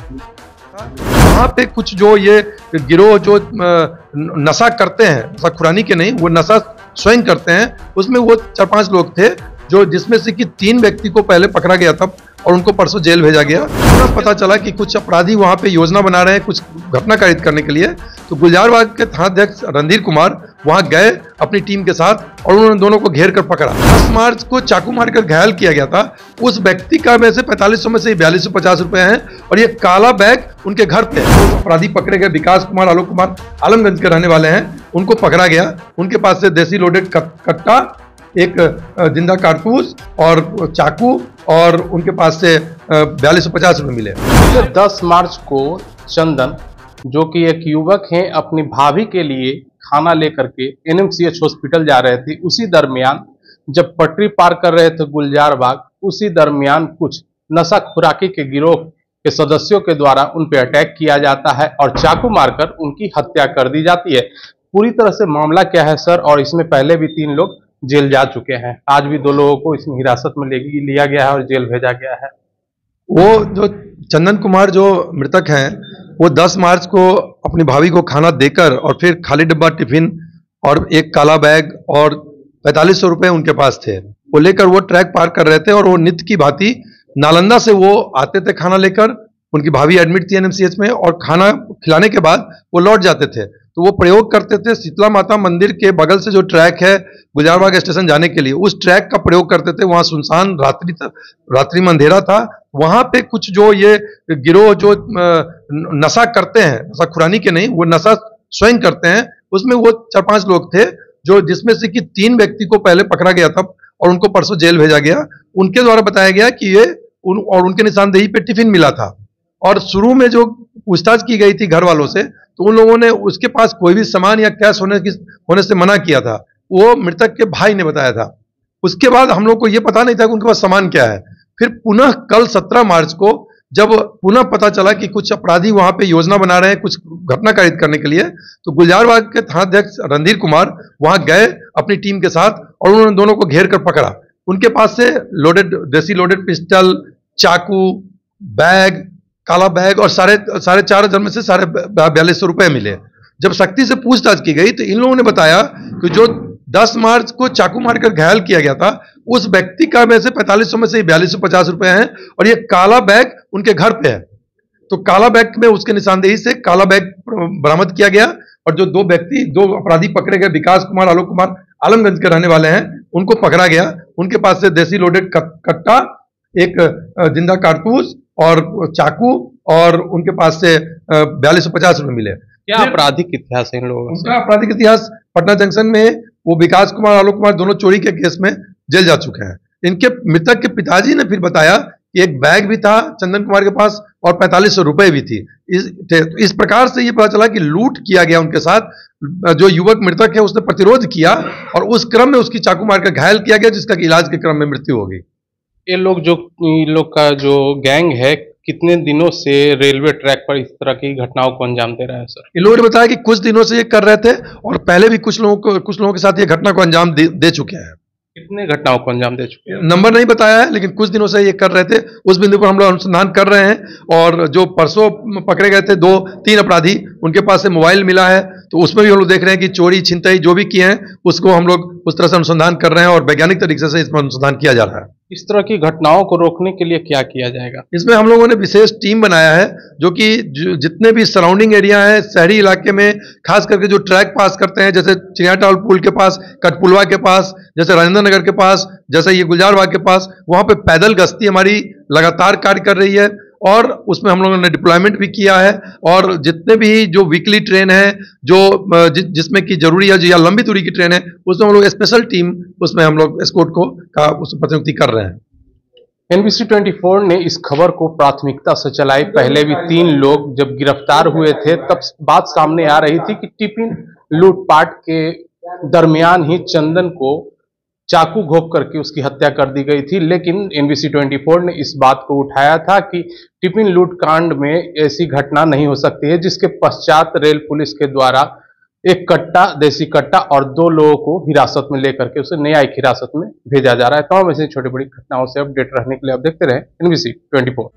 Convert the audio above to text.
वहाँ पे कुछ जो ये गिरोह जो नशा करते हैं, नशा खुरानी के नहीं, वो नशा स्वयं करते हैं, उसमें वो 4-5 लोग थे जो जिसमें से कि 3 व्यक्ति को पहले पकड़ा गया था और उनको परसों जेल भेजा गया। तो पता चला कि कुछ अपराधी वहाँ पे योजना बना रहे हैं कुछ घटना कारित करने के लिए। तो गुलजारबाग के थानाध्यक्ष रणधीर कुमार वहाँ गए अपनी टीम के साथ और उन्होंने दोनों को घेर कर पकड़ा। 10 मार्च को चाकू मारकर घायल किया गया था। उस व्यक्ति का में से 4500 में से 4250 रुपए हैं और ये काला बैग उनके घर पे है। अपराधी पकड़े गए विकास कुमार, आलोक कुमार आलमगंज के रहने वाले हैं, उनको पकड़ा गया। उनके पास से देसी लोडेड कट्टा, एक जिंदा कारतूस और चाकू और उनके पास से 4250 रुपए मिले। 10 मार्च को चंदन, जो कि एक युवक हैं, अपनी भाभी के लिए खाना लेकर के NMCH हॉस्पिटल जा रहे थे। उसी दरमियान जब पटरी पार कर रहे थे गुलजारबाग, उसी दरमियान कुछ नशा खुराकी के गिरोह के सदस्यों के द्वारा उन पर अटैक किया जाता है और चाकू मारकर उनकी हत्या कर दी जाती है। पूरी तरह से मामला क्या है सर? और इसमें पहले भी 3 लोग जेल जा चुके हैं, आज भी 2 लोगों को इसमें हिरासत में लिया गया है और जेल भेजा गया है। वो जो चंदन कुमार जो मृतक हैं, वो 10 मार्च को अपनी भाभी को खाना देकर और फिर खाली डिब्बा टिफिन और एक काला बैग और 4500 रुपए उनके पास थे, वो लेकर वो ट्रैक पार कर रहे थे और वो नित्य की भांति नालंदा से वो आते थे खाना लेकर। उनकी भाभी एडमिट थी NMCH में और खाना खिलाने के बाद वो लौट जाते थे। तो वो प्रयोग करते थे शीतला माता मंदिर के बगल से जो ट्रैक है गुलजारबाग स्टेशन जाने के लिए, उस ट्रैक का प्रयोग करते थे। वहां सुनसान रात्रि में अंधेरा था। वहां पे कुछ जो ये गिरोह जो नशा करते हैं, नशा खुरानी के नहीं, वो नशा स्वयं करते हैं, उसमें वो 4-5 लोग थे जो जिसमें से कि 3 व्यक्ति को पहले पकड़ा गया था और उनको परसों जेल भेजा गया। उनके द्वारा बताया गया कि ये उनके निशानदेही पे टिफिन मिला था और शुरू में जो पूछताछ की गई थी घर वालों से, तो उन लोगों ने उसके पास कोई भी सामान या कैश होने से मना किया था। वो मृतक के भाई ने बताया था। उसके बाद हम लोग को ये पता नहीं था कि उनके पास सामान क्या है। फिर पुनः कल 17 मार्च को जब पुनः पता चला कि कुछ अपराधी वहां पे योजना बना रहे हैं कुछ घटना कारित करने के लिए, तो गुलजारबाग के थानाध्यक्ष रणधीर कुमार वहां गए अपनी टीम के साथ और उन्होंने दोनों को घेर कर पकड़ा। उनके पास से देसी लोडेड पिस्टल, चाकू, बैग, काला बैग और साढ़े 4,000 में से 4250 रुपए मिले। जब सख्ती से पूछताछ की गई तो इन लोगों ने बताया कि जो 10 मार्च को चाकू मारकर घायल किया गया था, उस व्यक्ति का में से 4500 में से 4250 रुपए हैं और ये काला बैग उनके घर पे है। तो काला बैग में उसके निशानदेही से काला बैग बरामद किया गया और जो 2 अपराधी पकड़े गए, विकास कुमार, आलोक कुमार आलमगंज के रहने वाले हैं, उनको पकड़ा गया। उनके पास से देसी लोडेड कट्टा, एक जिंदा कारतूस और चाकू और उनके पास से 4250 रुपए मिले। क्या आपराधिक इतिहास है इन लोगों का? उनका आपराधिक इतिहास, पटना जंक्शन में वो विकास कुमार, आलोक कुमार दोनों चोरी के केस में जेल जा चुके हैं। इनके मृतक के पिताजी ने फिर बताया कि एक बैग भी था चंदन कुमार के पास और 4500 रुपए भी थी। इस प्रकार से ये पता चला कि लूट किया गया उनके साथ। जो युवक मृतक है उसने प्रतिरोध किया और उस क्रम में उसकी चाकू मारकर घायल किया गया, जिसका इलाज के क्रम में मृत्यु हो गई। ये लोग का जो गैंग है, कितने दिनों से रेलवे ट्रैक पर इस तरह की घटनाओं को अंजाम दे रहा है सर? इन लोगों ने बताया कि कुछ दिनों से ये कर रहे थे और पहले भी कुछ लोगों के साथ ये घटना को अंजाम दे चुके हैं। कितने घटनाओं को अंजाम दे चुके हैं? नंबर नहीं बताया है, लेकिन कुछ दिनों से ये कर रहे थे। उस बिंदु पर हम लोग अनुसंधान कर रहे हैं और जो परसों पकड़े गए थे 2-3 अपराधी, उनके पास से मोबाइल मिला है, तो उसमें भी हम लोग देख रहे हैं कि चोरी छिनतई जो भी किए हैं उसको हम लोग उस तरह से अनुसंधान कर रहे हैं और वैज्ञानिक तरीके से इसमें अनुसंधान किया जा रहा है। इस तरह की घटनाओं को रोकने के लिए क्या किया जाएगा? इसमें हम लोगों ने विशेष टीम बनाया है जो कि जितने भी सराउंडिंग एरिया है शहरी इलाके में, खास करके जो ट्रैक पास करते हैं, जैसे चिड़ियाटाल पुल के पास, कटपुलवा के पास, जैसे राजेंद्र नगर के पास, जैसे ये गुलजारबाग के पास, वहां पे पैदल गश्ती हमारी लगातार कार्य कर रही है और उसमें हम लोगों ने डिप्लॉयमेंट भी किया है। और जितने भी जो वीकली ट्रेन है जो जिसमें कि जरूरी है या लंबी दूरी की ट्रेन है, उसमें हम लोग स्पेशल टीम उसमें हम लोग एस्कॉर्ट का प्रतिनियुक्ति कर रहे हैं। NBC 24 ने इस खबर को प्राथमिकता से चलाई। पहले भी 3 लोग जब गिरफ्तार हुए थे तब बात सामने आ रही थी कि टिफिन लूटपाट के दरमियान ही चंदन को चाकू घोंप करके उसकी हत्या कर दी गई थी। लेकिन NBC 24 ने इस बात को उठाया था कि टिफिन लूट कांड में ऐसी घटना नहीं हो सकती है, जिसके पश्चात रेल पुलिस के द्वारा एक कट्टा, देसी कट्टा और 2 लोगों को हिरासत में लेकर के उसे न्यायिक हिरासत में भेजा जा रहा है। तमाम ऐसी छोटी बड़ी घटनाओं से अपडेट रहने के लिए आप देखते रहें NBC 24।